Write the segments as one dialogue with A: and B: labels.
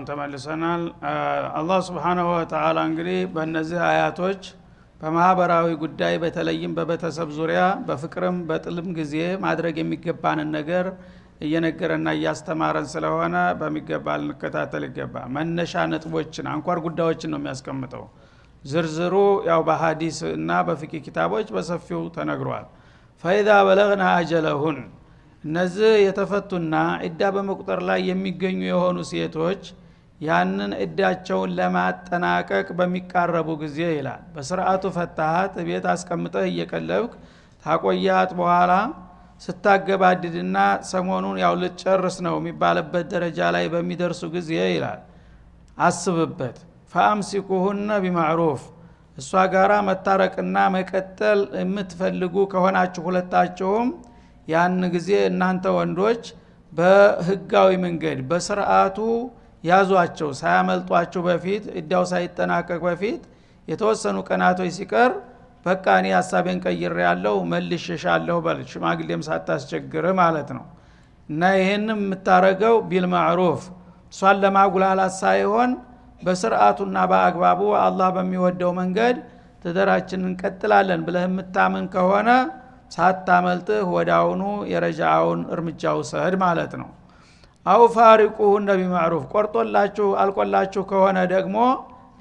A: አሁን ተመልሰናል። አላህ Subhanahu Wa Ta'ala እንግዲህ በእነዚህ አያቶች በማህበራዊ ጉዳይ በተለይም በቤተሰብ ዙሪያ በፍቅርም በጥልም ጊዜ ማድረግ የሚገባንን ነገር እየነገረና እያስተማረን ስለሆነ በሚገባ ልንከታተል ይገባል። መነሻ ነጥቦችን አንኳር ጉዳዮችን ነው የሚያስቀምጠው። ዝርዝሩ ያው በሐዲስ እና በፍቅህ ኪታቦች በሰፊው ተነግሯል። فإذا بلغنا أجلهن እነዚህ የተፈቱና እዳ በመቁጠር ላይ የሚገኙ የሆኑ ሴቶች ያንን እዳቸውን ለማጠናቀቅ በሚቃረቡ ጊዜ ይላል። በስርዓቱ ፈታሃት ቤት አስቀምጠህ እየቀለብክ ታቆያት በኋላ ስታገባድድና ሰሞኑን ያው ልጨርስ ነው የሚባልበት ደረጃ ላይ በሚደርሱ ጊዜ ይላል አስብበት። فامسكوهن بمعروف እሷ ጋራ መታረቅና መቀጠል የምትፈልጉ ከሆናችሁ ሁለታችሁም ያን ጊዜ እናንተ ወንዶች በህጋዊ መንገድ በስርዓቱ ያዟቸው። ሳያመልጧችሁ በፊት እዳው ሳይጠናቀቅ በፊት የተወሰኑ ቀናቶች ሲቀር በቃ እኔ ሐሳቤን ቀይሬያለሁ መልሼሻለሁ በል፣ ሽማግሌም ሳታስቸግር ማለት ነው። እና ይሄንም የምታረገው ቢልማዕሩፍ እሷን ለማጉላላት ሳይሆን በስርዓቱና በአግባቡ አላህ በሚወደው መንገድ ትዳራችንን እንቀጥላለን ብለህ የምታምን ከሆነ ሳታመልጥህ ወዳውኑ የረጃውን እርምጃ ውሰድ ማለት ነው። አው ፋሪቁሁን ቢማዕሩፍ ቆርጦላችሁ አልቆላችሁ ከሆነ ደግሞ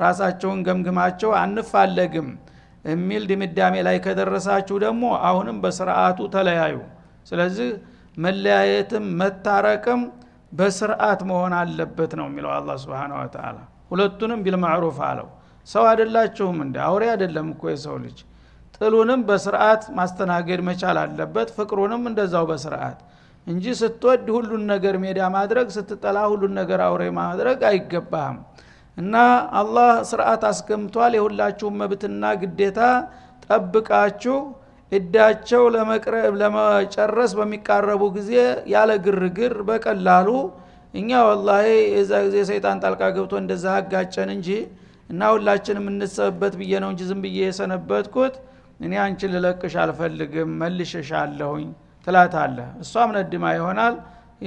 A: ራሳችሁን ገምግማችሁ አንፋለግም የሚል ድምዳሜ ላይ ከደረሳችሁ ደግሞ አሁንም በስርዓቱ ተለያዩ። ስለዚህ መለያየትም መታረቅም በስርዓት መሆን አለበት ነው የሚለው አላህ Subhanahu Wa Ta'ala። ሁለቱንም ቢልማዕሩፍ አለው። ሰው አይደላችሁም እንደ አውሬ አይደለም እኮ የሰው ልጅ። ጥሉንም በስርዓት ማስተናገድ መቻል አለበት፣ ፍቅሩንም እንደዛው በስርዓት እንጂ ስትወድ ሁሉን ነገር ሜዳ ማድረግ፣ ስትጠላ ሁሉን ነገር አውሬ ማድረግ አይገባም። እና አላህ ስርዓት አስቀምጧል። የሁላችሁም መብትና ግዴታ ጠብቃችሁ እዳቸው ለመጨረስ በሚቃረቡ ጊዜ ያለ ግርግር በቀላሉ እኛ ወላሂ የዛ ጊዜ ሰይጣን ጣልቃ ገብቶ እንደዛ አጋጨን እንጂ እና ሁላችንም እንሰበበት ብዬ ነው እንጂ ዝም ብዬ የሰነበትኩት እኔ አንቺን ልለቅሽ አልፈልግም መልሼሻለሁኝ ትላታለህ። እሷም ነድማ ይሆናል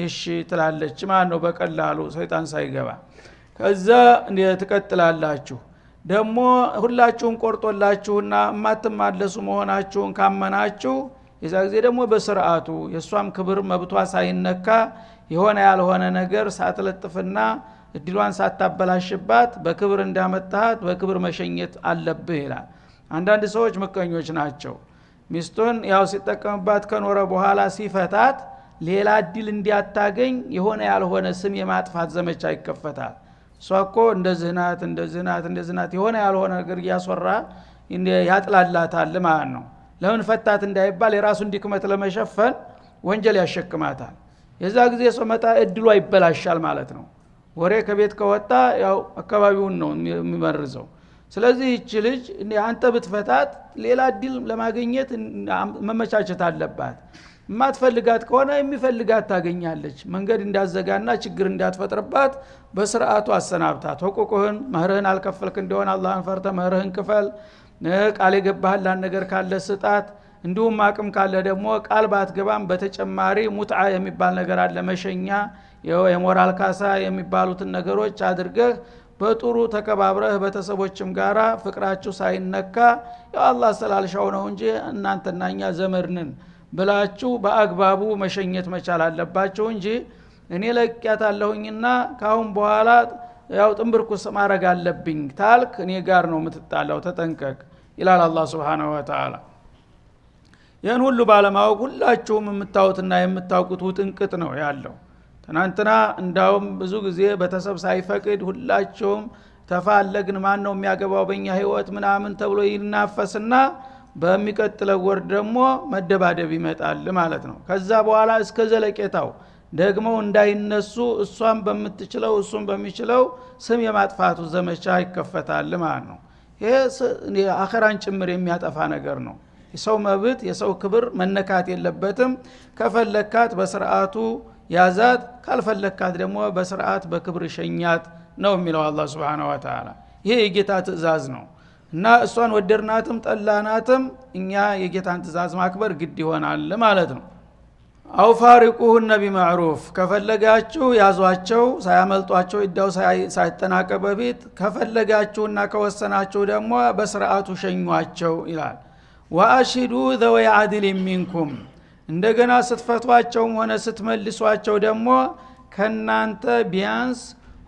A: እሺ ትላለች ማለት ነው በቀላሉ ሰይጣን ሳይገባ። ከዛ ትቀጥላላችሁ። ደግሞ ሁላችሁም ቆርጦላችሁና ማትማለሱ መሆናችሁን ካመናችሁ የዛ ጊዜ ደግሞ በስርዓቱ የሷም ክብር መብቷ ሳይነካ የሆነ ያልሆነ ነገር ሳትለጥፍና እድሏን ሳታበላሽባት በክብር እንዳመጣት በክብር መሸኘት አለብህ ይላል። አንዳንድ ሰዎች ምቀኞች ናቸው። ሚስቱን ያው ሲጠቀምባት ከኖረ በኋላ ሲፈታት ሌላ እድል እንዲያታገኝ የሆነ ያልሆነ ስም የማጥፋት ዘመቻ ይከፈታል። ሷኮ እንደዚህ ናት የሆነ ያልሆነ ነገር ያስወራ ያጥላላታል ማለት ነው። ለምን ፈታት እንዳይባል የራሱን ድክመት ለመሸፈን ወንጀል ያሸክማታል። የዛ ጊዜ ሶመጣ እድሏ ይበላሻል ማለት ነው። ወሬ ከቤት ከወጣ ያው አካባቢውን ነው የሚመርዘው። ስለዚህ እቺ ልጅ አንተ ብትፈታት ሌላ እድል ለማግኘት መመቻቸት አለባት። ማትፈልጋት ከሆነ የሚፈልጋት ታገኛለች። መንገድ እንዳዘጋና ችግር እንዳትፈጥርባት በስርዓቱ አሰናብታት። ሁቁቁህን መህርህን አልከፈልክ እንደሆነ አላህን ፈርተ መህርህን ክፈል። ቃል የገባህላን ነገር ካለ ስጣት። እንዲሁም አቅም ካለ ደግሞ ቃል ባትገባም በተጨማሪ ሙትዓ የሚባል ነገር አለ፣ መሸኛ የሞራል ካሳ የሚባሉትን ነገሮች አድርገህ በጥሩ ተከባብረህ ቤተሰቦችም ጋራ ፍቅራችሁ ሳይነካ ያው አላህ ሰላልሻው ነው እንጂ እናንተና እኛ ዘመድንን ብላችሁ በአግባቡ መሸኘት መቻል አለባችሁ እንጂ እኔ ለቅያታለሁኝና ካሁን በኋላ ያው ጥንብርኩስ ማረግ አለብኝ ታልክ እኔ ጋር ነው የምትጣላው ተጠንቀቅ ይላል አላህ Subhanahu Wa Ta'ala። ያን ሁሉ ባለማወቅ ሁላችሁም የምታውቁትና የምታውቁት ውጥንቅጥ ነው ያለው። ትናንትና እንዳውም ብዙ ጊዜ ቤተሰብ ሳይፈቅድ ሁላችሁም ተፋለግን ማን ነው የሚያገባው በእኛ ህይወት ምናምን ተብሎ ይናፈስና በሚቀጥለው ወር ደግሞ መደባደብ ይመጣል ማለት ነው። ከዛ በኋላ እስከ ዘለቄታው ደግሞ እንዳይነሱ እሷም በምትችለው እሱም በሚችለው ስም የማጥፋቱ ዘመቻ ይከፈታል ማለት ነው። ይሄ አኺራን ጭምር የሚያጠፋ ነገር ነው። የሰው መብት የሰው ክብር መነካት የለበትም። ከፈለካት በስርዓቱ ያዛት፣ ካልፈለካት ደግሞ በስርዓት በክብር ሸኛት ነው የሚለው አላህ Subhanahu Wa Ta'ala። ይሄ የጌታ ትእዛዝ ነው እና እሷን ወደርናትም ጠላናትም እኛ የጌታን ትእዛዝ ማክበር ግድ ይሆናል ማለት ነው። አው ፋሪቁሁነ ቢማዕሩፍ ከፈለጋችሁ ያዟቸው ሳያመልጧቸው እዳው ሳይጠናቀቅ በፊት ከፈለጋችሁና ከወሰናችሁ ደግሞ በስርዓቱ ሸኟቸው ይላል። ወአሽዱ ዘወይ አድል ሚንኩም እንደገና ስትፈቷቸውም ሆነ ስትመልሷቸው ደግሞ ከናንተ ቢያንስ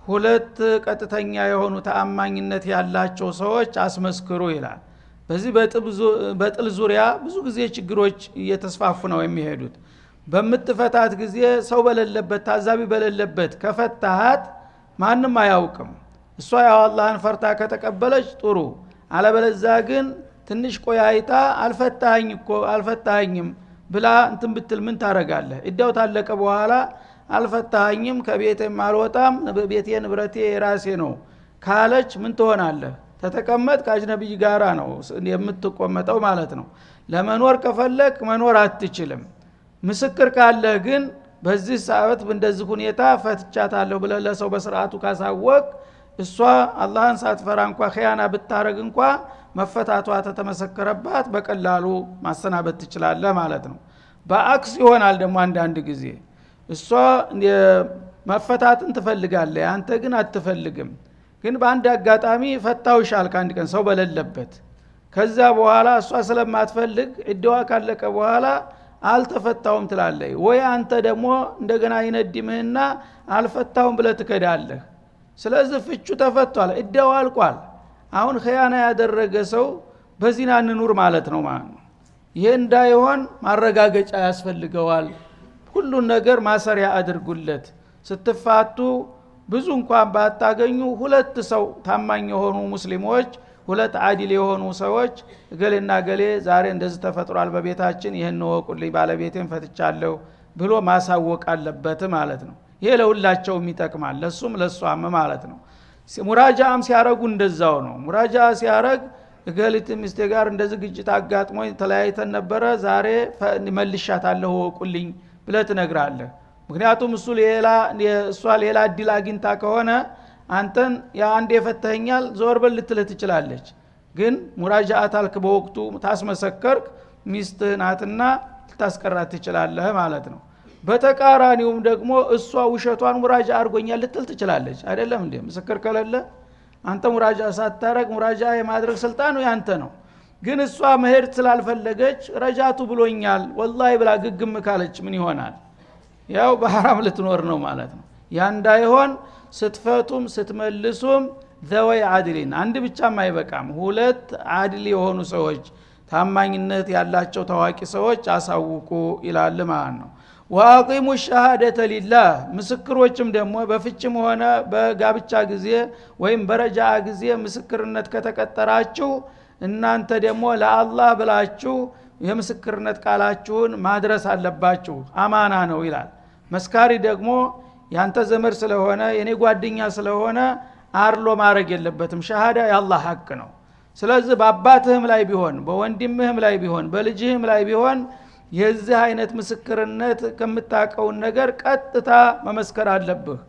A: ሁለት ቀጥተኛ የሆኑ ተአማኝነት ያላቸው ሰዎች አስመስክሩ ይላል። በዚህ በጥል ዙሪያ ብዙ ጊዜ ችግሮች እየተስፋፉ ነው የሚሄዱት። በምትፈታት ጊዜ ሰው በሌለበት ታዛቢ በሌለበት ከፈታሃት ማንም አያውቅም። እሷ ያው አላህን ፈርታ ከተቀበለች ጥሩ፣ አለበለዚያ ግን ትንሽ ቆያይታ አልፈታኸኝም ብላ እንትን ብትል ምን ታረጋለህ? እዳው ታለቀ በኋላ አልፈታኸኝም ከቤቴም አልወጣም ቤቴ ንብረቴ የራሴ ነው ካለች ምን ትሆናለህ? ተተቀመጥ ከአጅነብይ ጋራ ነው የምትቆመጠው ማለት ነው። ለመኖር ከፈለክ መኖር አትችልም። ምስክር ካለህ ግን በዚህ ሰዓት እንደዚህ ሁኔታ ፈትቻታለሁ ብለህ ለሰው በስርዓቱ ካሳወቅ እሷ አላህን ሳትፈራ እንኳ ኺያና ብታረግ እንኳ መፈታቷ ተተመሰከረባት በቀላሉ ማሰናበት ትችላለህ ማለት ነው። በአክስ ይሆናል ደግሞ አንዳንድ ጊዜ እሷ መፈታትን ትፈልጋለህ፣ አንተ ግን አትፈልግም። ግን በአንድ አጋጣሚ ፈታውሻል ከአንድ ቀን ሰው በሌለበት። ከዛ በኋላ እሷ ስለማትፈልግ እድዋ ካለቀ በኋላ አልተፈታውም ትላለህ። ወይ አንተ ደግሞ እንደገና ይነድምህና አልፈታውም ብለህ ትከዳለህ። ስለዚህ ፍቹ ተፈቷል፣ እድዋ አልቋል። አሁን ኺያና ያደረገ ሰው በዚና እንኑር ማለት ነው ማለት ነው። ይሄ እንዳይሆን ማረጋገጫ ያስፈልገዋል። ሁሉን ነገር ማሰሪያ አድርጉለት። ስትፋቱ ብዙ እንኳን ባታገኙ ሁለት ሰው ታማኝ የሆኑ ሙስሊሞች፣ ሁለት አዲል የሆኑ ሰዎች ገሌና ገሌ ዛሬ እንደዚህ ተፈጥሯል በቤታችን ይሄን ወቁልኝ ባለቤቴን ፈትቻለሁ ብሎ ማሳወቅ አለበት ማለት ነው። ይሄ ለሁላቸውም ይጠቅማል፣ ለሱም ለሷም ማለት ነው። ሙራጃም ሲያረጉ እንደዛው ነው። ሙራጃ ሲያረግ ገሊት ሚስቴ ጋር እንደዚህ ግጭት አጋጥሞኝ ተለያይተን ነበረ ዛሬ መልሻታለሁ ወቁልኝ ብለህ ትነግራለህ። ምክንያቱም እሷ ሌላ እድል አግኝታ ከሆነ አንተን አንዴ ፈተኸኛል ዞር በል ልትልህ ትችላለች። ግን ሙራጃአት አልክ በወቅቱ ታስመሰከርክ ሚስትህ ናትና ልታስቀራት ትችላለህ ማለት ነው። በተቃራኒውም ደግሞ እሷ ውሸቷን ሙራጃ አድርጎኛል ልትል ትችላለች። አይደለም እንዴ? ምስክር ከሌለ አንተ ሙራጃ ሳታረግ ሙራጃ የማድረግ ስልጣኑ ያንተ ነው። ግን እሷ መሄድ ስላልፈለገች ረጃቱ ብሎኛል ወላሂ ብላ ግግም ካለች ምን ይሆናል? ያው በሐራም ልትኖር ነው ማለት ነው። ያ እንዳይሆን ስትፈቱም ስትመልሱም ዘወይ አድሊን አንድ ብቻም አይበቃም፣ ሁለት አድል የሆኑ ሰዎች ታማኝነት ያላቸው ታዋቂ ሰዎች አሳውቁ ይላል ማለት ነው። ወአቂሙ ሸሃደተ ሊላህ ምስክሮችም ደግሞ በፍችም ሆነ በጋብቻ ጊዜ ወይም በረጃ ጊዜ ምስክርነት ከተቀጠራችሁ እናንተ ደግሞ ለአላህ ብላችሁ የምስክርነት ቃላችሁን ማድረስ አለባችሁ፣ አማና ነው ይላል። መስካሪ ደግሞ ያንተ ዘመድ ስለሆነ የኔ ጓደኛ ስለሆነ አርሎ ማድረግ የለበትም። ሸሃዳ የአላህ ሐቅ ነው። ስለዚህ በአባትህም ላይ ቢሆን በወንድምህም ላይ ቢሆን በልጅህም ላይ ቢሆን የዚህ አይነት ምስክርነት ከምታቀውን ነገር ቀጥታ መመስከር አለብህ።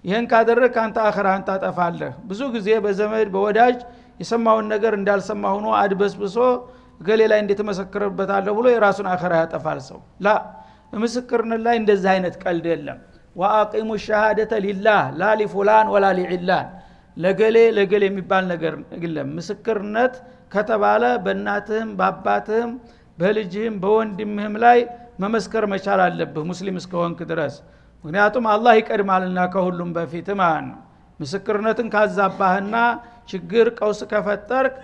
A: ይህን ካደረግክ አንተ አኺራን ታጠፋለህ። ብዙ ጊዜ በዘመድ በወዳጅ የሰማውን ነገር እንዳልሰማ ሆኖ አድበስብሶ ገሌ ላይ እንደተመሰከረበታለሁ ብሎ የራሱን አኺራ ያጠፋል ሰው። ላ ምስክርነት ላይ እንደዚህ አይነት ቀልድ የለም። ወአቂሙ ሸሃደተ ሊላህ ላ ሊፉላን ወላ ሊዕላን ለገሌ የሚባል ነገር የለም። ምስክርነት ከተባለ በእናትህም በአባትህም በልጅህም በወንድምህም ላይ መመስከር መቻል አለብህ ሙስሊም እስከሆንክ ድረስ። ምክንያቱም አላህ ይቀድማልና ከሁሉም በፊት ማለት ነው። ምስክርነትን ካዛባህና ችግር ቀውስ ከፈጠርክ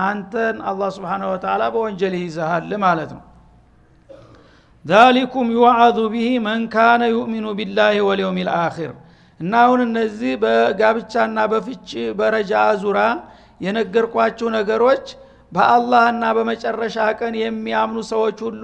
A: አንተን አላህ Subhanahu Wa Ta'ala በወንጀል ይዘሃል ማለት ነው። ذلكم يوعظ به من كان يؤمن بالله واليوم الآخر እና አሁን እነዚህ በጋብቻና በፍች በረጃ ዙራ የነገርኳችሁ ነገሮች በአላህና በመጨረሻ ቀን የሚያምኑ ሰዎች ሁሉ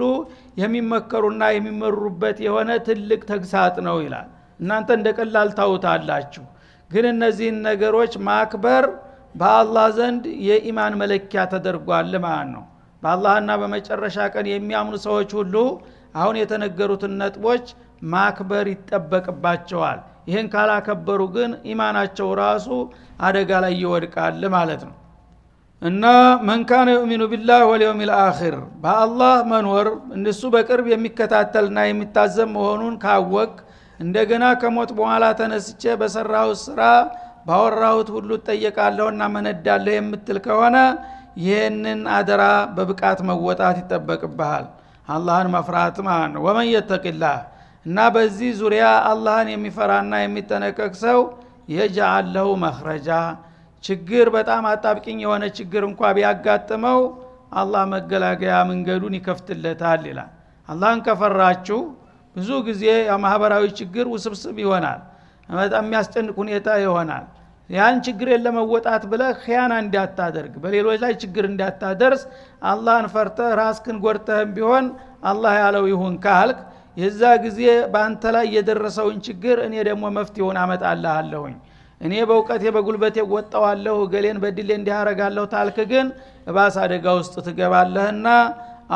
A: የሚመከሩና የሚመሩበት የሆነ ትልቅ ተግሳጽ ነው ይላል። እናንተ እንደቀላል ታውታላችሁ፣ ግን እነዚህን ነገሮች ማክበር በአላህ ዘንድ የኢማን መለኪያ ተደርጓል ማለት ነው። በአላህና በመጨረሻ ቀን የሚያምኑ ሰዎች ሁሉ አሁን የተነገሩትን ነጥቦች ማክበር ይጠበቅባቸዋል። ይህን ካላከበሩ ግን ኢማናቸው ራሱ አደጋ ላይ ይወድቃል ማለት ነው። እና መን ካነ يؤمن بالله واليوم الآخر በአላህ መኖር እነሱ በቅርብ የሚከታተልና የሚታዘብ መሆኑን ካወቅ እንደገና ከሞት በኋላ ተነስቼ በሰራው ስራ ባወራሁት ሁሉ ተጠየቃለሁና መነዳለሁ የምትል ከሆነ ይሄንን አደራ በብቃት መወጣት ይጠበቅብሃል አላህን መፍራት ማለት ነው ወመን يتقላህ እና በዚህ ዙሪያ አላህን የሚፈራና የሚጠነቀቅ ሰው የجعل له መخرጃ ችግር በጣም አጣብቂኝ የሆነ ችግር እንኳን ቢያጋጥመው አላህ መገላገያ መንገዱን ይከፍትለታል ይላል አላህን ከፈራችሁ ብዙ ጊዜ የማህበራዊ ችግር ውስብስብ ይሆናል በጣም የሚያስጨንቅ ሁኔታ ይሆናል ያን ችግር ለመወጣት ብለህ ኺያና እንዳታደርግ በሌሎች ላይ ችግር እንዳታደርስ አላህን ፈርተህ ራስክን ጎርተህም ቢሆን አላህ ያለው ይሁን ካልክ የዛ ጊዜ በአንተ ላይ የደረሰውን ችግር እኔ ደግሞ መፍትሄውን አመጣልሃለሁኝ እኔ በእውቀቴ በጉልበቴ ወጣዋለሁ ገሌን በድሌ እንዲያረጋለሁ ታልክ ግን እባስ አደጋ ውስጥ ትገባለህና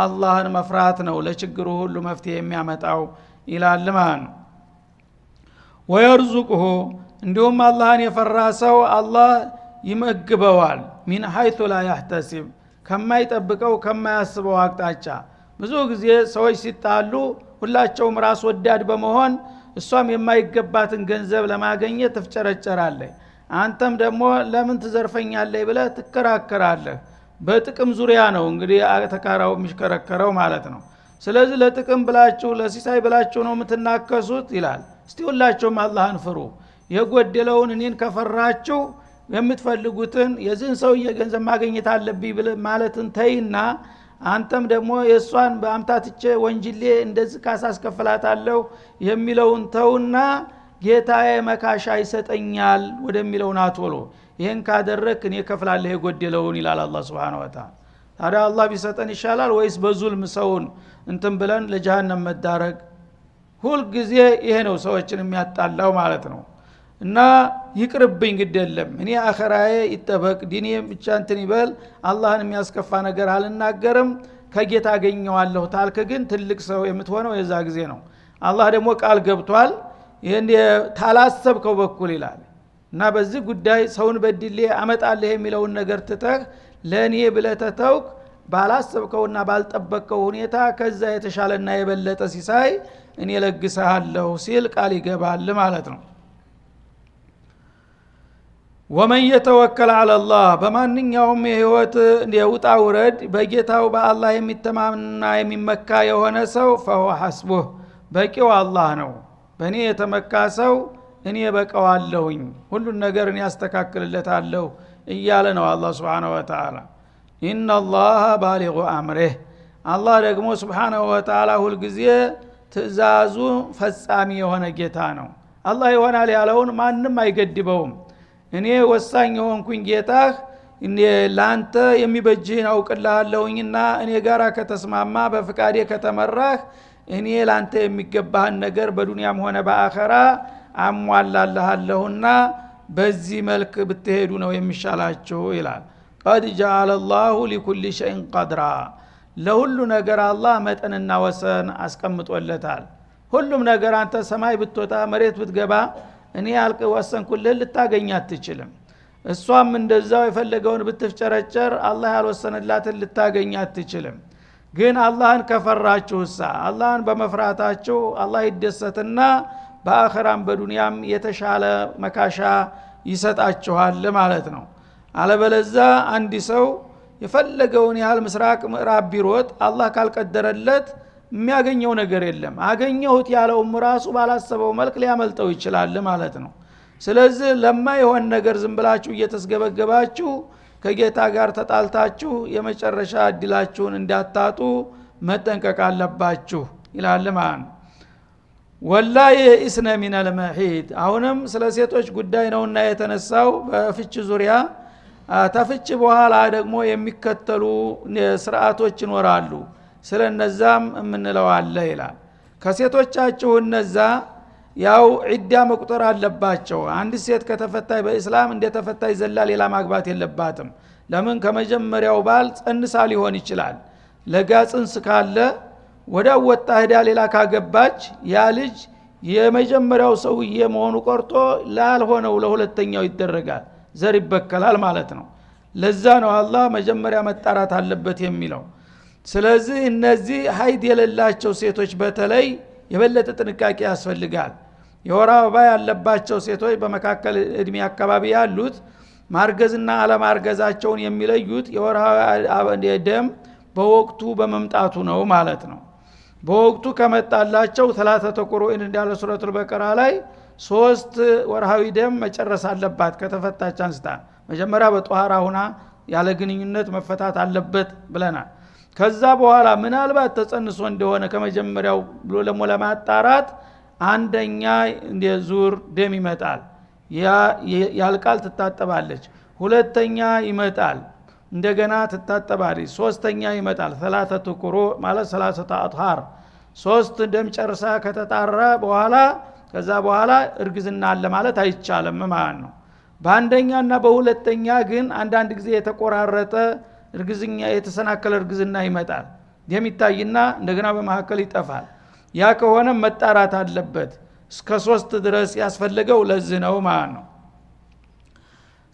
A: አላህን መፍራት ነው ለችግሩ ሁሉ መፍትሄ የሚያመጣው ይላል ማለት ነው ወየርዙቁሁ እንዲሁም አላህን የፈራ ሰው አላህ ይመግበዋል ሚን ሐይቱ ላ ያህተሲብ ከማይጠብቀው ከማያስበው አቅጣጫ ብዙ ጊዜ ሰዎች ሲጣሉ ሁላቸውም ራስ ወዳድ በመሆን እሷም የማይገባትን ገንዘብ ለማግኘት ትፍጨረጨራለህ አንተም ደግሞ ለምን ትዘርፈኛለህ ብለህ ትከራከራለህ በጥቅም ዙሪያ ነው እንግዲህ ተካራው የሚሽከረከረው ማለት ነው ስለዚህ ለጥቅም ብላችሁ ለሲሳይ ብላችሁ ነው የምትናከሱት ይላል እስቲ ሁላችሁም አላህን ፍሩ የጎደለውን እኔን ከፈራችሁ የምትፈልጉትን የዚህን ሰውዬ ገንዘብ ማግኘት አለብኝ ማለትን ተይና አንተም ደግሞ የሷን በአምታትቼ ወንጅሌ እንደዚህ ካሳስከፍላታለሁ የሚለውን ተውና ጌታዬ መካሻ ይሰጠኛል ወደሚለውና ቶሎ ይሄን ካደረክ እኔ ከፍላለሁ የጎደለውን ይላል አላህ Subhanahu Wa Ta'ala ታዲያ አላህ ቢሰጠን ይሻላል ወይስ በዙልም ሰውን እንትን ብለን ለጀሃነም መዳረግ ሁሉ ጊዜ ይሄ ነው ሰዎችን የሚያጣላው ማለት ነው እና ይቅርብኝ ግደለም እኔ አኸራዬ ይጠበቅ ዲኔ ብቻ እንትን ይበል አላህን የሚያስከፋ ነገር አልናገርም ከጌታ አገኘዋለሁ ታልክ ግን ትልቅ ሰው የምትሆነው የዛ ጊዜ ነው አላህ ደግሞ ቃል ገብቷል ይሄን ታላሰብከው በኩል ይላል እና በዚህ ጉዳይ ሰውን በድሌ አመጣለህ የሚለውን ነገር ትተህ ለኔ ብለተተውክ ባላሰብከውና ባልጠበቀው ሁኔታ ከዛ የተሻለና የበለጠ ሲሳይ እኔ ለግሰሃለሁ ሲል ቃል ይገባል ማለት ነው ወመን የተወከለ على الله በማንኛውም የህይወት የውጣ ውረድ በጌታው በአላህ የሚተማመንና የሚመካ የሆነ ሰው فهو حسبه በቂው አላህ ነው በእኔ የተመካ ሰው እኔ በቀዋለሁኝ ሁሉን ነገር እኔ ያስተካክልለታለሁ እያለ ነው አላህ Subhanahu Wa Ta'ala ان الله بالغ امره አላህ ደግሞ Subhanahu Wa Ta'ala ሁሉ ጊዜ ትእዛዙ ፈጻሚ የሆነ ጌታ ነው አላህ ይሆናል ያለውን ማንም አይገድበውም እኔ ወሳኝ ሆንኩኝ ጌታህ እኔ ላንተ የሚበጅህን አውቅልሃለሁኝና እኔ ጋራ ከተስማማ በፍቃዴ ከተመራህ እኔ ላንተ የሚገባህን ነገር በዱንያም ሆነ በአኸራ አሟላልሃለሁና በዚህ መልክ ብትሄዱ ነው የሚሻላችሁ ይላል قد جعل الله لكل شيء قدرا ለሁሉ ነገር አላህ መጠንና ወሰን አስቀምጦለታል ሁሉም ነገር አንተ ሰማይ ብትወጣ መሬት ብትገባ እኔ አልቀ ወሰንኩልህ ልታገኝ አትችልም እሷም እንደዛው የፈለገውን ብትፍጨረጨር አላህ ያልወሰነላትን ልታገኝ አትችልም ግን አላህን ከፈራችሁሳ አላህን በመፍራታችሁ አላህ ይደሰትና በአኺራም በዱንያም የተሻለ መካሻ ይሰጣችኋል ማለት ነው አለበለዛ አንዲ ሰው የፈለገውን ያህል ምስራቅ ምዕራብ ቢሮጥ አላህ ካልቀደረለት የሚያገኘው ነገር የለም አገኘሁት ያለውም ራሱ ባላሰበው መልክ ሊያመልጠው ይችላል ማለት ነው ስለዚህ ለማይሆን ነገር ዝም ብላችሁ እየተስገበገባችሁ ከጌታ ጋር ተጣልታችሁ የመጨረሻ እድላችሁን እንዳታጡ መጠንቀቅ አለባችሁ ይላል ማለት ነው ወላሂ ኢስነ ሚነል መሂድ አሁንም ስለ ሴቶች ጉዳይ ነውና የተነሳው በፍች ዙሪያ ተፍች በኋላ ደግሞ የሚከተሉ ስርዓቶች ይኖራሉ ስለነዛም እምንለው አለ ይላል ከሴቶቻችሁ እነዛ ያው ዒዳ መቁጠር አለባቸው አንድ ሴት ከተፈታይ በእስላም እንደተፈታይ ዘላ ሌላ ማግባት የለባትም ለምን ከመጀመሪያው ባል ጸንሳ ሊሆን ይችላል ለጋ ጽንስ ካለ ወዳ ወጣ ሄዳ ሌላ ካገባች ያ ልጅ የመጀመሪያው ሰውዬ መሆኑ ቆርጦ ላልሆነው ለሁለተኛው ይደረጋል ዘር ይበከላል ማለት ነው ለዛ ነው አላህ መጀመሪያ መጣራት አለበት የሚለው። ስለዚህ እነዚህ ሀይድ የሌላቸው ሴቶች በተለይ የበለጠ ጥንቃቄ ያስፈልጋል። የወር አበባ ያለባቸው ሴቶች በመካከል እድሜ አካባቢ ያሉት ማርገዝና አለማርገዛቸውን የሚለዩት የወር ደም በወቅቱ በመምጣቱ ነው ማለት ነው። በወቅቱ ከመጣላቸው ተላተተ ቁሩኢን እንዳለ ሱረቱል በቀራ ላይ 3 ወርሃዊ ደም መጨረስ አለባት ከተፈታች አንስታ። መጀመሪያ በጧሃራ ሁና ያለ ግንኙነት መፈታት አለበት ብለናል። ከዛ በኋላ ምናልባት ተጸንሶ እንደሆነ ከመጀመሪያው ብሎ ለማጣራት አንደኛ ዙር ደም ይመጣል፣ ያልቃል፣ ትታጠባለች። ሁለተኛ ይመጣል፣ እንደገና ትታጠባለች። ሶስተኛ ይመጣል፣ ሰላተቱ ቁሩ ማለት ሰላሰተ አጥሃር 3 ደም ጨርሳ ከተጣራ በኋላ ከዛ በኋላ እርግዝና አለ ማለት አይቻልም ማለት ነው። በአንደኛና በሁለተኛ ግን አንዳንድ ጊዜ የተቆራረጠ እርግዝና የተሰናከለ እርግዝና ይመጣል። ደም ይታይና እንደገና በመሐከል ይጠፋል። ያ ከሆነ መጣራት አለበት። እስከ 3 ድረስ ያስፈልገው ለዚህ ነው ማለት ነው።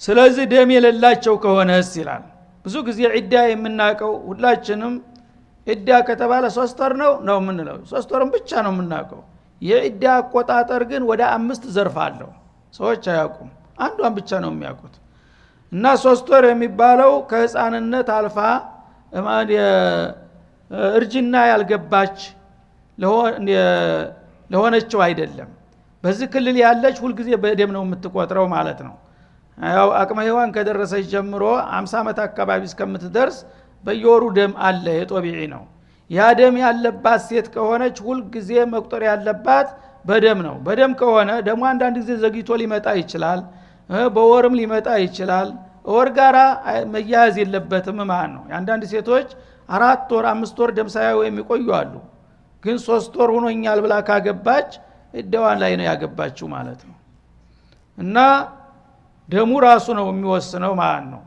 A: ስለዚህ ደም የሌላቸው ከሆነስ ይላል። ብዙ ጊዜ ዒዳ የምናቀው ሁላችንም ዒዳ ከተባለ 3 ወር ነው የምንለው። 3 ወርን ብቻ ነው የምናቀው። የዒዳ አቆጣጠር ግን ወደ 5 ዘርፍ አለው። ሰዎች አያውቁም። አንዷን ብቻ ነው የሚያውቁት። እና 3 ወር የሚባለው ከህፃንነት አልፋ እርጅና ያልገባች ለሆነችው አይደለም። በዚህ ክልል ያለች ሁልጊዜ በደም ነው የምትቆጥረው ማለት ነው። ያው አቅመ ሔዋን ከደረሰች ጀምሮ 50 ዓመት አካባቢ እስከምትደርስ በየወሩ ደም አለ፣ የጦቢዒ ነው። ያ ደም ያለባት ሴት ከሆነች ሁልጊዜ መቁጠር ያለባት በደም ነው። በደም ከሆነ ደሞ አንዳንድ ጊዜ ዘግይቶ ሊመጣ ይችላል፣ በወርም ሊመጣ ይችላል። ወር ጋራ መያያዝ የለበትም ማለት ነው። አንዳንድ ሴቶች 4 ወር 5 ወር ደም ሳያዩ የሚቆዩ አሉ። ግን 3 ወር ሆኖኛል ብላ ካገባች እደዋን ላይ ነው ያገባችው ማለት ነው። እና ደሙ ራሱ ነው የሚወስነው ማለት ነው።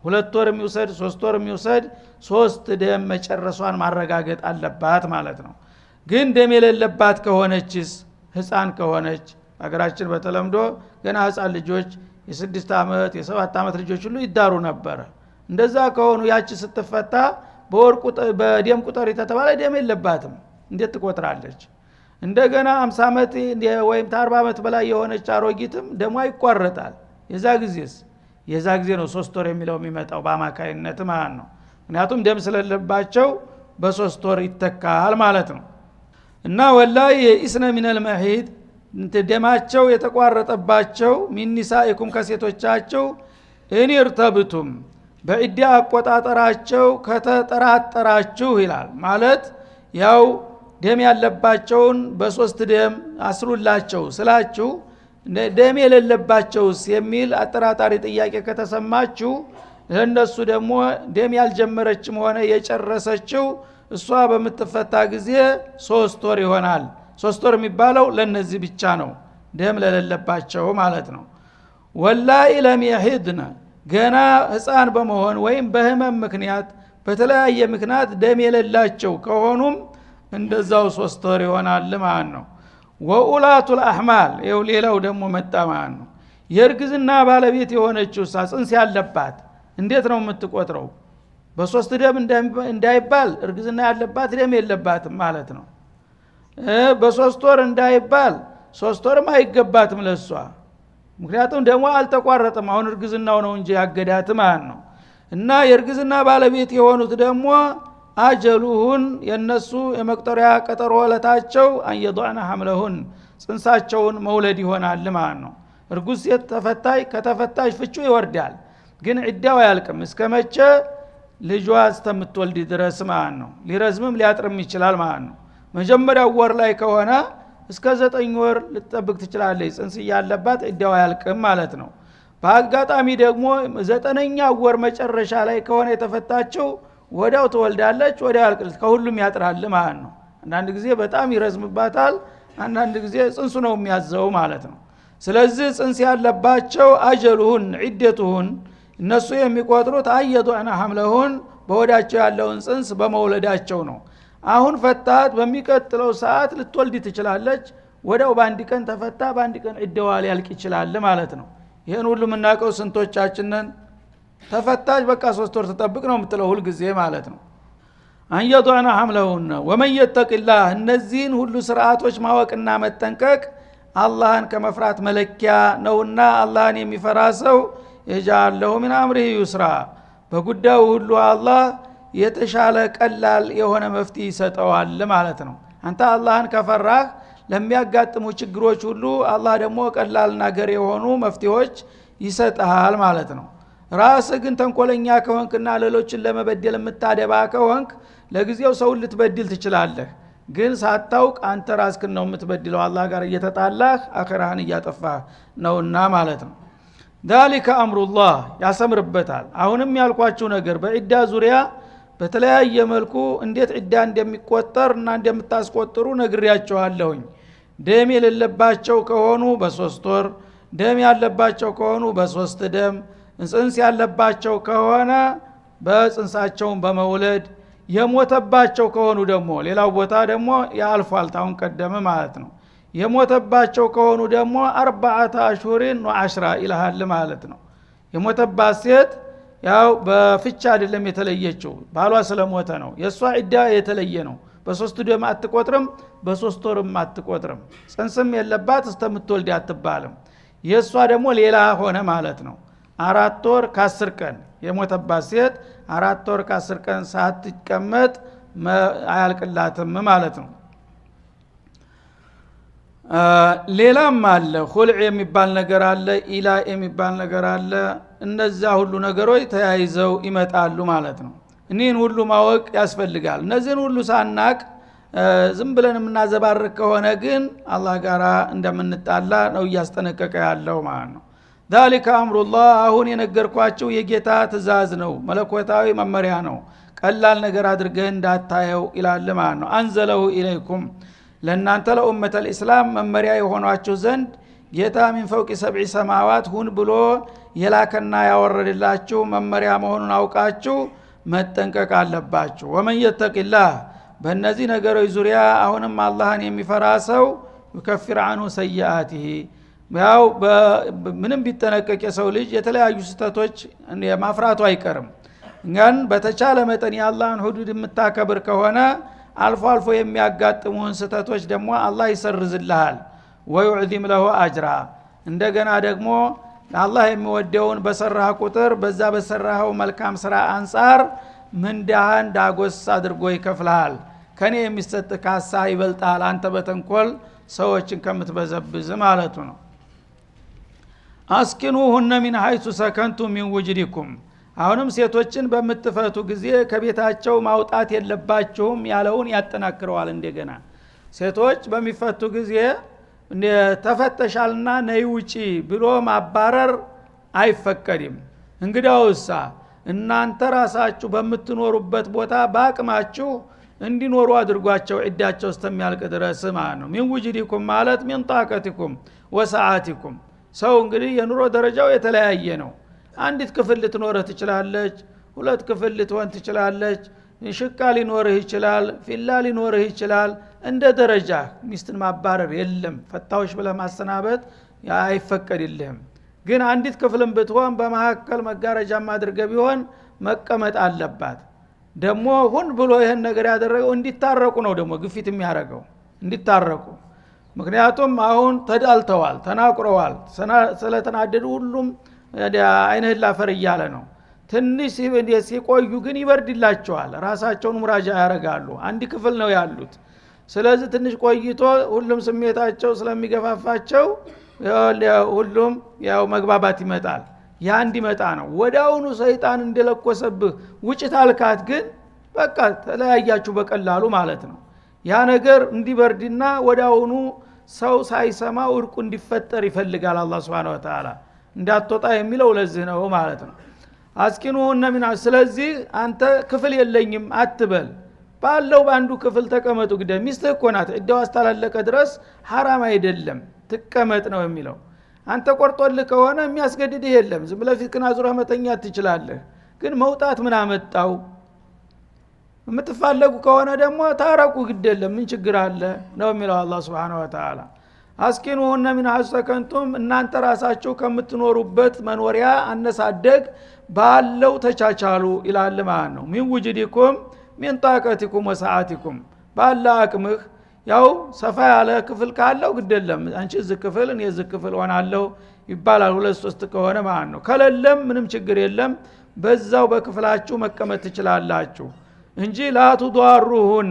A: 2 ወር የሚወሰድ 3 ወር የሚወሰድ 3 ደም መጨረሷን ማረጋገጥ አለባት ማለት ነው። ግን ደም የሌለባት ከሆነችስ ህፃን ከሆነች አገራችን በተለምዶ ገና ህፃን ልጆች የ6 ዓመት የ7 ዓመት ልጆች ሁሉ ይዳሩ ነበር። እንደዛ ከሆኑ ያቺ ስትፈታ በደም ቁጥር የተባለ ደም የለባትም እንዴት ትቆጥራለች? እንደገና 50 ዓመት ወይም 40 ዓመት በላይ የሆነች አሮጊትም ደሟ ይቋረጣል። የዛ ጊዜ ነው 3 ወር የሚለው የሚመጣው በአማካይነት ማለት ነው። ምክንያቱም ደም ስለሌለባቸው በ3 ወር ይተካል ማለት ነው። እና ወላሂ የኢስነ ሚነል መሂድ ደማቸው የተቋረጠባቸው ሚን ኒሳኢኩም ከሴቶቻቸው እን ይርተብቱም በዒዳ አቆጣጠራቸው ከተጠራጠራችሁ ይላል። ማለት ያው ደም ያለባቸውን በ3 ደም አስሩላቸው ስላችሁ ደም የሌለባቸውስ የሚል አጠራጣሪ ጥያቄ ከተሰማችሁ ለነሱ ደግሞ ደም ያልጀመረችም ሆነ የጨረሰችው እሷ በምትፈታ ጊዜ 3 ወር ይሆናል። 3 ወር የሚባለው ለነዚህ ብቻ ነው፣ ደም ለሌለባቸው ማለት ነው። ወላሂ ለም የሂድነ ገና ህፃን በመሆን ወይም በህመም ምክንያት በተለያየ ምክንያት ደም የሌላቸው ከሆኑም እንደዛው 3 ወር ይሆናል ማለት ነው። ወኡላቱል አህማል ይኸው ሌላው ደግሞ መጣ ማለት ነው። የእርግዝና ባለቤት የሆነችው ጽንስ ያለባት እንዴት ነው የምትቆጥረው? በ3 ደም እንዳይባል እርግዝና ያለባት ደም የለባትም ማለት ነው። በ3 ወር እንዳይባል 3 ወርም አይገባትም ለሷ፣ ምክንያቱም ደሞ አልተቋረጠም። አሁን እርግዝናው ነው እንጂ ያገዳት ማለት ነው። እና የእርግዝና ባለቤት የሆኑት ደግሞ አጀሉሁን የነሱ የመቁጠሪያ ቀጠሮ ዕለታቸው አንየضعن حملهن ጽንሳቸውን መውለድ ይሆናል ማለት ነው። እርጉዝ ሴት ተፈታይ ከተፈታሽ ፍቹ ይወርዳል። ግን ዒዳው አያልቅም እስከመቼ ልጇ እስከምትወልድ ድረስ ማለት ነው። ሊረዝምም ሊያጥርም ይችላል ማለት ነው። መጀመሪያው ወር ላይ ከሆነ እስከ 9 ወር ልትጠብቅ ትችላለች። ጽንስ ያለባት ዒዳው አያልቅም ማለት ነው። በአጋጣሚ ደግሞ 9ኛ ወር መጨረሻ ላይ ከሆነ የተፈታችው ወዳው ትወልዳለች፣ ወዳው ያልቅል፣ ከሁሉም ያጥራል ማለት ነው። አንዳንድ ጊዜ በጣም ይረዝምባታል፣ አንዳንድ ጊዜ ጽንሱ ነው የሚያዘው ማለት ነው። ስለዚህ ጽንስ ያለባቸው አጀሉሁን ዒደቱሁን እነሱ የሚቆጥሩት አየዱዕና ሐምለሁን በወዳቸው ያለውን ጽንስ በመውለዳቸው ነው። አሁን ፈታት በሚቀጥለው ሰዓት ልትወልድ ትችላለች። ወዳው በአንድ ቀን ተፈታ በአንድ ቀን ዒዳዋ ሊያልቅ ይችላል ማለት ነው። ይሄን ሁሉ የምናውቀው ስንቶቻችንን ተፈታች በቃ 3 ወር ተጠብቅ ነው የምትለው ሁሉ ጊዜ ማለት ነው። አንየቷና ሐምለውና ወመን የተቂላህ እነዚህን ሁሉ ስርዓቶች ማወቅና መጠንቀቅ አላህን ከመፍራት መለኪያ ነውና አላህን የሚፈራ ሰው የጃለሁ ሚን አምሪሂ ዩስራ በጉዳዩ ሁሉ አላህ የተሻለ ቀላል የሆነ መፍትሄ ይሰጠዋል ማለት ነው። አንተ አላህን ከፈራህ ለሚያጋጥሙ ችግሮች ሁሉ አላህ ደግሞ ቀላል ነገር የሆኑ መፍትሄዎች ይሰጣል ማለት ነው። ራስህ ግን ተንኮለኛ ከሆንክና ሌሎችን ለመበደል የምታደባ ከሆንክ ለጊዜው ሰው ልትበድል ትችላለህ፣ ግን ሳታውቅ አንተ ራስህን ነው የምትበድለው። አላህ ጋር እየተጣላህ አኺራህን እያጠፋህ ነውና ማለት ነው። ذلك امر الله ያሰምርበታል። አሁንም ያልኳችሁ ነገር በዒዳ ዙሪያ በተለያየ መልኩ እንዴት ዒዳ እንደሚቆጠርና እንደምታስቆጥሩ ነግሬያችኋለሁኝ። ደም የሌለባቸው ከሆኑ በ3 ወር፣ ደም ያለባቸው ከሆኑ በ3 ደም፣ ጽንስ ያለባቸው ከሆነ በጽንሳቸውን በመውለድ፣ የሞተባቸው ከሆኑ ደግሞ ሌላው ቦታ ደግሞ ያልፋል ታውን ቀደመ ማለት ነው። የሞተባቸው ከሆኑ ደግሞ 4 አሽሁሪን ወ10 ይልሃል ማለት ነው። የሞተባት ሴት ያው በፍቻ አይደለም የተለየችው ባሏ ስለሞተ ነው። የሷ ዒዳ የተለየ ነው። በ3 ደም አትቆጥርም፣ በ3 ወርም አትቆጥርም። ጽንስም የለባት እስከምትወልድ አትባልም። የሷ ደግሞ ሌላ ሆነ ማለት ነው። 4 ወር ከ10 ቀን የሞተባት ሴት 4 ወር ከ10 ቀን ሳትቀመጥ አያልቅላትም ማለት ነው። ሌላም አለ ሁልዕ የሚባል ነገር አለ፣ ኢላ የሚባል ነገር አለ። እነዛ ሁሉ ነገሮች ተያይዘው ይመጣሉ ማለት ነው። እኒህን ሁሉ ማወቅ ያስፈልጋል። እነዚህን ሁሉ ሳናቅ ዝም ብለን የምናዘባርቅ ከሆነ ግን አላህ ጋር እንደምንጣላ ነው እያስጠነቀቀ ያለው ማለት ነው። ذلك امر الله አሁን የነገርኳችሁ የጌታ ትእዛዝ ነው፣ መለኮታዊ መመሪያ ነው። ቀላል ነገር አድርገህ እንዳታየው ይላል ማለት ነው። አንዘለው ኢለይኩም ለእናንተ ለኡመተ ልእስላም መመሪያ የሆኗችሁ ዘንድ ጌታ ሚን ፈውቂ 7 ሰማዋት ሁን ብሎ የላከና ያወረደላችሁ መመሪያ መሆኑን አውቃችሁ መጠንቀቅ አለባችሁ። ወመን የተቂላህ በእነዚህ ነገሮች ዙሪያ አሁንም አላህን የሚፈራ ሰው ይከፍር ዐንሁ ሰይአቲሂ ያው ምንም ቢጠነቀቅ የሰው ልጅ የተለያዩ ስህተቶች ማፍራቱ አይቀርም። ግን በተቻለ መጠን የአላህን ሁዱድ የምታከብር ከሆነ አልፎ አልፎ የሚያጋጥሙን ስህተቶች ደግሞ አላህ ይሰርዝልሃል። ወይዑዚም ለሁ አጅራ እንደገና ደግሞ አላህ የሚወደውን በሰራህ ቁጥር በዛ በሰራኸው መልካም ስራ አንጻር ምንዳህን ዳጎስ አድርጎ ይከፍልሃል። ከኔ የሚሰጥ ካሳ ይበልጣል አንተ በተንኮል ሰዎችን ከምትበዘብዝ ማለቱ ነው። አስኪኑሁነ ሚን ሐይሱ ሰከንቱም ሚን ውጅዲኩም አሁንም ሴቶችን በምትፈቱ ጊዜ ከቤታቸው ማውጣት የለባቸውም ያለውን ያጠናክረዋል። እንደገና ሴቶች በሚፈቱ ጊዜ ተፈተሻልና ነይ ውጪ ብሎ ማባረር አይፈቀድም። እንግዲያውሳ እናንተ ራሳችሁ በምትኖሩበት ቦታ በአቅማችሁ እንዲኖሩ አድርጓቸው ዒዳቸው እስከሚያልቅ ድረስ ማለት ነው። ሚን ውጅዲኩም ማለት ሚን ጣቀቲኩም ወሰዓቲኩም። ሰው እንግዲህ የኑሮ ደረጃው የተለያየ ነው። አንዲት ክፍል ልትኖርህ ትችላለች፣ 2 ክፍል ልትሆን ትችላለች፣ ሽቃ ሊኖርህ ይችላል፣ ፊላ ሊኖርህ ይችላል። እንደ ደረጃ ሚስትን ማባረር የለም። ፈታዎች ብለህ ማሰናበት አይፈቀድልህም። ግን አንዲት ክፍልም ብትሆን በመካከል መጋረጃም አድርገህ ቢሆን መቀመጥ አለባት። ደግሞ ሁን ብሎ ይሄን ነገር ያደረገው እንዲታረቁ ነው። ደግሞ ግፊት የሚያደርገው እንዲታረቁ። ምክንያቱም አሁን ተዳልተዋል፣ ተናቁረዋል። ስለተናደዱ ሁሉም አይንህላ ፈር እያለ ነው። ትንሽ ሲቆዩ ግን ይበርድላቸዋል። ራሳቸውን ሙራጃ ያደርጋሉ። አንድ ክፍል ነው ያሉት። ስለዚህ ትንሽ ቆይቶ ሁሉም ስሜታቸው ስለሚገፋፋቸው ሁሉም ያው መግባባት ይመጣል። ያ እንዲመጣ ነው። ወዳውኑ ሰይጣን እንደለኮሰብህ ውጭ ታልካት ግን በቃ ተለያያችሁ በቀላሉ ማለት ነው። ያ ነገር እንዲበርድና ወዳውኑ ሰው ሳይሰማ እርቁ እንዲፈጠር ይፈልጋል አላህ Subhanahu Wa Ta'ala። እንዳትወጣ የሚለው ለዚህ ነው ማለት ነው። አስኪኑሁነ ሚን ስለዚህ አንተ ክፍል የለኝም አትበል። ባለው ባንዱ ክፍል ተቀመጡ። ግዴ ሚስትህ እኮ ናት። እዳው አስተላለቀ ድረስ حرام አይደለም ትቀመጥ ነው የሚለው። አንተ ቆርጦልህ ከሆነ የሚያስገድድህ የለም። ዝም ብለህ ፊትክን አዙረህ መተኛት ትችላለህ። ግን መውጣት ምን አመጣው? የምትፋለጉ ከሆነ ደግሞ ታረቁ ግድ የለም ምን ችግር አለ ነው የሚለው አላህ Subhanahu Wa Ta'ala። አስኪኑሁነ ሚን ሐሰከንቱም እናንተ ራሳችሁ ከምትኖሩበት መኖሪያ አነሳደግ ባለው ተቻቻሉ ይላል ማለት ነው። ሚን ውጅዲኩም ሚን ጣቀቲኩም ወሰዓቲኩም ባለ አቅምህ ያው ሰፋ ያለ ክፍል ካለው ግደለም አንቺ እዚህ ክፍል እኔ እዚህ ክፍል ሆናለሁ ይባላል። ሁለት ሶስት ከሆነ ማለት ነው። ከሌለም ምንም ችግር የለም በዛው በክፍላችሁ መቀመጥ ትችላላችሁ እንጂ ላቱዷሩሁን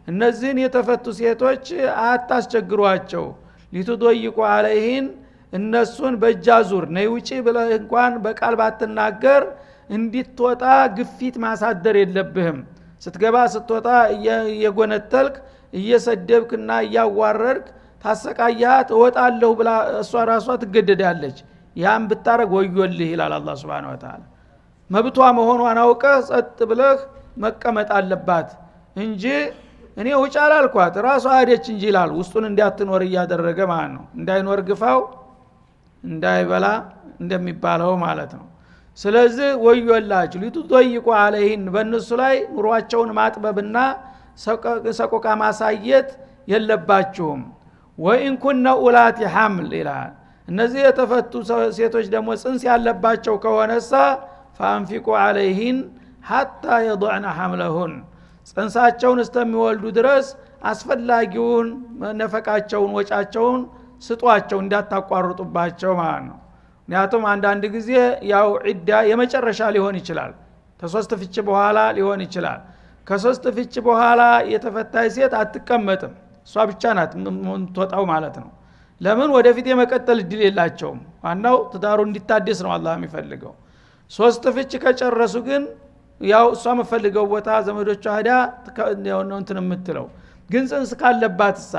A: እነዚህን የተፈቱ ሴቶች አታስቸግሯቸው። ሊትዶይቁ አለይሂን እነሱን በእጃዙር ነይ ውጪ ብለህ እንኳን በቃል ባትናገር እንድትወጣ ግፊት ማሳደር የለብህም። ስትገባ ስትወጣ እየጎነተልክ እየሰደብክና እያዋረድክ ታሰቃያት እወጣለሁ ብላ እሷ ራሷ ትገደዳለች። ያን ብታረግ ወዮልህ ይላል አላህ Subhanahu Wa Ta'ala። መብቷ መሆኗን አውቀህ ጸጥ ብለህ መቀመጥ አለባት እንጂ እኔ ውጭ አላልኳት ራሷ አደች እንጂ ይላል። ውስጡን እንዲያትኖር እያደረገ ማለት ነው። እንዳይኖር ግፋው እንዳይበላ እንደሚባለው ማለት ነው። ስለዚህ ወዮላችሁ ሊትዶይቁ አለይሂን በእነሱ ላይ ኑሯቸውን ማጥበብና ሰቆቃ ማሳየት የለባችሁም። ወኢን ኩነ ኡላቲ ሐምል ይላል። እነዚህ የተፈቱ ሴቶች ደግሞ ጽንስ ያለባቸው ከሆነሳ ፋንፊቁ አለይሂን ሐታ የضعن ሐምለሁን ጽንሳቸውን እስከሚወልዱ ድረስ አስፈላጊውን ነፈቃቸውን ወጫቸውን ስጧቸው እንዳታቋርጡባቸው ማለት ነው። ምክንያቱም አንዳንድ ጊዜ ያው ዒዳ የመጨረሻ ሊሆን ይችላል። ከሶስት ፍች በኋላ ሊሆን ይችላል። ከሶስት ፍች በኋላ የተፈታች ሴት አትቀመጥም። እሷ ብቻ ናት የምትወጣው ማለት ነው። ለምን ወደፊት የመቀጠል እድል የላቸውም። ዋናው ትዳሩ እንዲታደስ ነው አላህ የሚፈልገው። ሶስት ፍች ከጨረሱ ግን ያው እሷ የምትፈልገው ቦታ ዘመዶቿ ሄዳ ነው እንትን የምትለው። ግን ጽንስ ካለባትሳ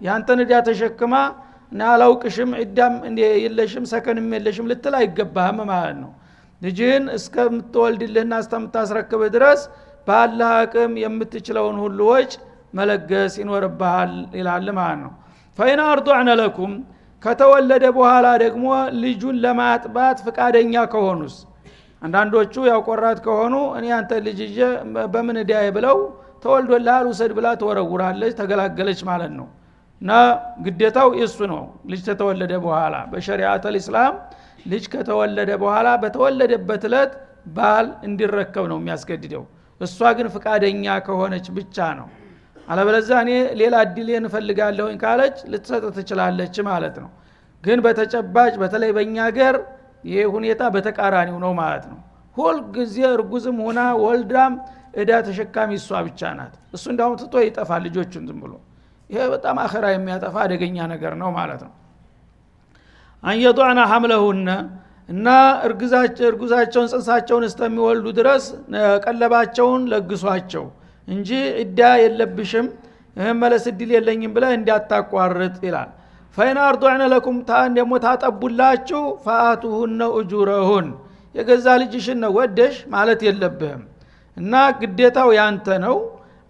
A: ያንተን ዕዳ ተሸክማ እና አላውቅሽም ዒዳም የለሽም ሰከንም የለሽም ልትል አይገባህም ማለት ነው። ልጅህን እስከምትወልድልህና እስከምታስረክብህ ድረስ ባላህ አቅም የምትችለውን ሁሉ ወጭ መለገስ ይኖርብሃል ይላል ማለት ነው። ፈኢን አርዱዕነ ለኩም ከተወለደ በኋላ ደግሞ ልጁን ለማጥባት ፍቃደኛ ከሆኑስ አንዳንዶቹ ያው ቆራት ከሆኑ እኔ አንተ ልጅ በምን ዳይ ብለው ተወልዶልሃል ውሰድ ብላ ተወረውራለች ተገላገለች ማለት ነው። እና ግዴታው እሱ ነው። ልጅ ከተወለደ በኋላ በሸሪዓተል እስላም ልጅ ከተወለደ በኋላ በተወለደበት ዕለት ባል እንዲረከብ ነው የሚያስገድደው። እሷ ግን ፍቃደኛ ከሆነች ብቻ ነው። አለበለዚያ እኔ ሌላ እድል እንፈልጋለሁ ካለች ልትሰጥ ትችላለች ማለት ነው። ግን በተጨባጭ በተለይ በእኛ ሀገር ይሄ ሁኔታ በተቃራኒው ነው ማለት ነው። ሁል ጊዜ እርጉዝም ሆና ወልዳም እዳ ተሸካሚ እሷ ብቻ ናት። እሱ እንዳውም ትቶ ይጠፋል ልጆቹን ዝም ብሎ። ይሄ በጣም አኺራ የሚያጠፋ አደገኛ ነገር ነው ማለት ነው። አንየضعن حملهن እና እርጉዛቸውን ጽንሳቸውን እስከሚወልዱ ድረስ ቀለባቸውን ለግሷቸው እንጂ ዕዳ የለብሽም መለስ እድል የለኝም ብለህ እንዳታቋርጥ ይላል። ፈኢን አርዱዕነ ለኩም ደግሞ ታጠቡላችሁ ፈአቱሁነ ኡጁረሁን የገዛ ልጅሽን ነው ወደሽ ማለት የለብህም እና ግዴታው ያንተ ነው።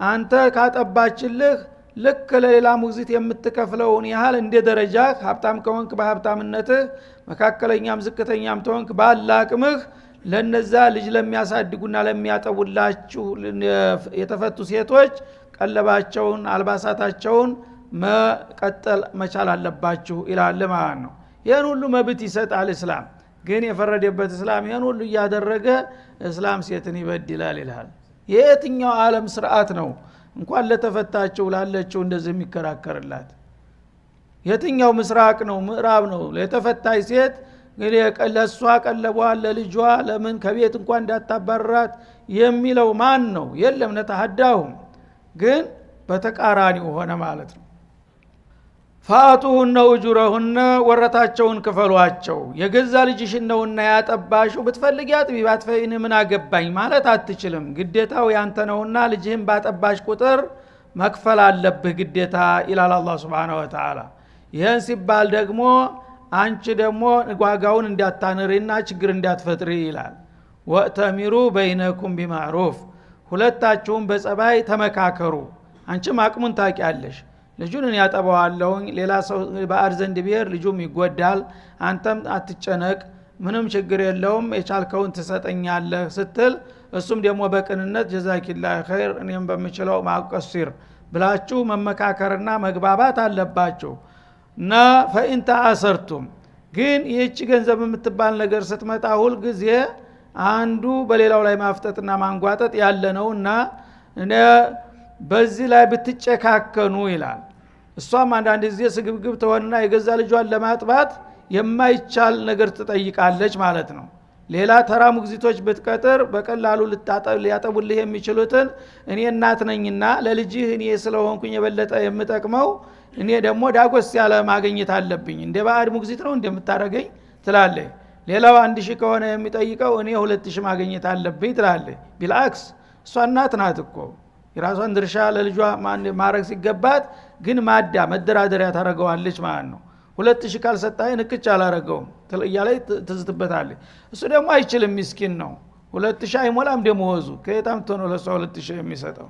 A: አንተ ካጠባችልህ ልክ ለሌላ ሙግዚት የምትከፍለውን ያህል እንደ ደረጃ ሀብታም ከሆንክ በሀብታምነትህ መካከለኛም ዝቅተኛም ተሆንክ ባላቅምህ ለነዛ ልጅ ለሚያሳድጉና ለሚያጠቡላችሁ የተፈቱ ሴቶች ቀለባቸውን አልባሳታቸውን መቀጠል መቻል አለባችሁ ይላል ማለት ነው። ይሄን ሁሉ መብት ይሰጣል እስላም። ግን የፈረደበት እስላም ይሄን ሁሉ እያደረገ እስላም ሴትን ይበድላል ይላል። የየትኛው ዓለም ስርዓት ነው እንኳን ለተፈታቸው ላለችው እንደዚህ የሚከራከርላት? የትኛው ምስራቅ ነው ምዕራብ ነው ለተፈታይ ሴት እንግዲህ ለሷ ቀለቧል ለልጇ ለምን ከቤት እንኳን እንዳታባረራት የሚለው ማን ነው? የለም ነተሐዳሁም። ግን በተቃራኒው ሆነ ማለት ነው። ፋቱሁነ ኡጁረሁነ ወረታቸውን ክፈሏቸው። የገዛ ልጅሽን ነውና ያጠባሽው ብትፈልጊያት ቢባትፈይን ምን አገባኝ ማለት አትችልም። ግዴታው ያንተ ነውና ልጅህን ባጠባሽ ቁጥር መክፈል አለብህ ግዴታ ይላል አላህ Subhanahu Wa Ta'ala። ይሄን ሲባል ደግሞ አንቺ ደግሞ ዋጋውን እንዳታነሪና ችግር እንዳትፈጥሪ ይላል። ወእተሚሩ በይነኩም ቢማዕሩፍ ሁለታችሁም በጸባይ ተመካከሩ። አንቺም አቅሙን ታቂያለሽ ልጁን ያጠባዋለሁ ሌላ ሰው ባዕድ ዘንድ ቢሄር ልጁም ይጎዳል አንተም አትጨነቅ ምንም ችግር የለውም የቻልከውን ትሰጠኛለህ ስትል እሱም ደግሞ በቅንነት ጀዛኪላህ ኸይር እኔም በመችለው ማቀሲር ብላችሁ መመካከርና መግባባት አለባችሁ። እና ፈኢንታ አሰርቱም ግን ይህች ገንዘብ የምትባል ነገር ስትመጣ ሁል ጊዜ አንዱ በሌላው ላይ ማፍጠጥና ማንጓጠጥ ያለ ነውና በዚህ ላይ ብትጨካከኑ ይላል። እሷም አንዳንድ ጊዜ ስግብግብ ተሆንና የገዛ ልጇን ለማጥባት የማይቻል ነገር ትጠይቃለች ማለት ነው። ሌላ ተራ ሙግዚቶች ብትቀጥር በቀላሉ ሊያጠቡልህ የሚችሉትን እኔ እናት ነኝና ለልጅህ እኔ ስለሆንኩኝ የበለጠ የምጠቅመው እኔ ደግሞ ዳጎስ ያለ ማግኘት አለብኝ እንደ ባዕድ ሙግዚት ነው እንደምታረገኝ ትላለች። ሌላው 1000 ከሆነ የሚጠይቀው እኔ 2000 ማግኘት አለብኝ ትላለች። ቢልአክስ እሷ እናት ናት እኮ የራሷን ድርሻ ለልጇ ማረግ ሲገባት ግን መደራደሪያ ታረገዋለች ማለት ነው። 2000 ካልሰጣይ ንክች አላረገውም እያለች ትዝትበታለች። እሱ ደግሞ አይችልም ምስኪን ነው። 2000 አይሞላም ደሞዙ ከየታምቶ ነው ለሷ 2000 የሚሰጠው።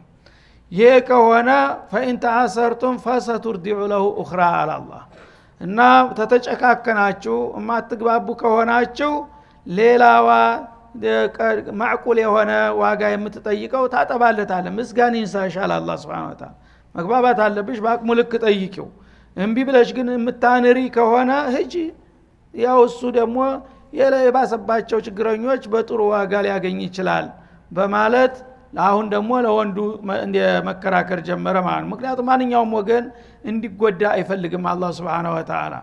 A: ይሄ ከሆነ ፈኢን ተአሰርቱም ፈሰቱርዲዑ ለሁ ኡኽራ አላህ እና ተተጨካከናችሁ እማትግባቡ ከሆናችሁ ሌላዋ ማዕቁል የሆነ ዋጋ የምትጠይቀው ታጠባለታለ። ምስጋና ይንሳሻል አላህ Subhanahu Wa Ta'ala። መግባባት አለብሽ በአቅሙ ልክ ጠይቂው። እምቢ ብለሽ ግን የምታንሪ ከሆነ ሂጂ ያው እሱ ደግሞ የባሰባቸው ችግረኞች በጥሩ ዋጋ ሊያገኝ ይችላል በማለት አሁን ደግሞ ለወንዱ መከራከር ጀመረ ማለት ነው። ምክንያቱም ማንኛውም ወገን እንዲጎዳ አይፈልግም አላህ Subhanahu Wa Ta'ala።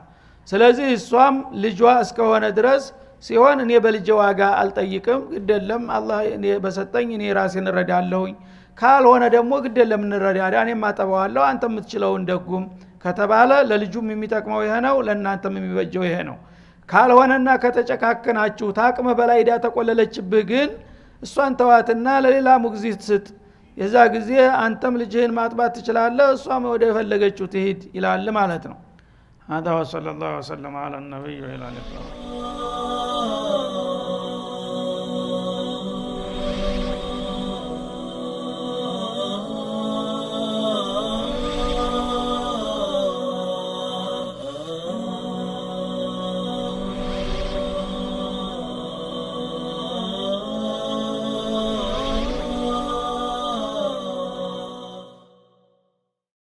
A: ስለዚህ እሷም ልጇ እስከሆነ ድረስ ሲሆን እኔ በልጄ ዋጋ አልጠይቅም ግደለም አላህ እኔ በሰጠኝ እኔ ራሴን እረዳለሁኝ ካልሆነ ደግሞ ግደለም እንረዳዳ እኔ ማጠባዋለሁ አንተ የምትችለውን ደጉም ከተባለ ለልጁም የሚጠቅመው ይሄ ነው ለእናንተም የሚበጀው ይሄ ነው። ካልሆነና ከተጨካከናችሁ ታቅመ በላይ ዳ ተቆለለችብህ ግን እሷን ተዋትና ለሌላ ሙግዚት ስጥ። የዛ ጊዜ አንተም ልጅህን ማጥባት ትችላለህ እሷም ወደ ፈለገችው ትሄድ ይላል ማለት ነው። هذا وصلى الله وسلم على النبي وعلى اله وصحبه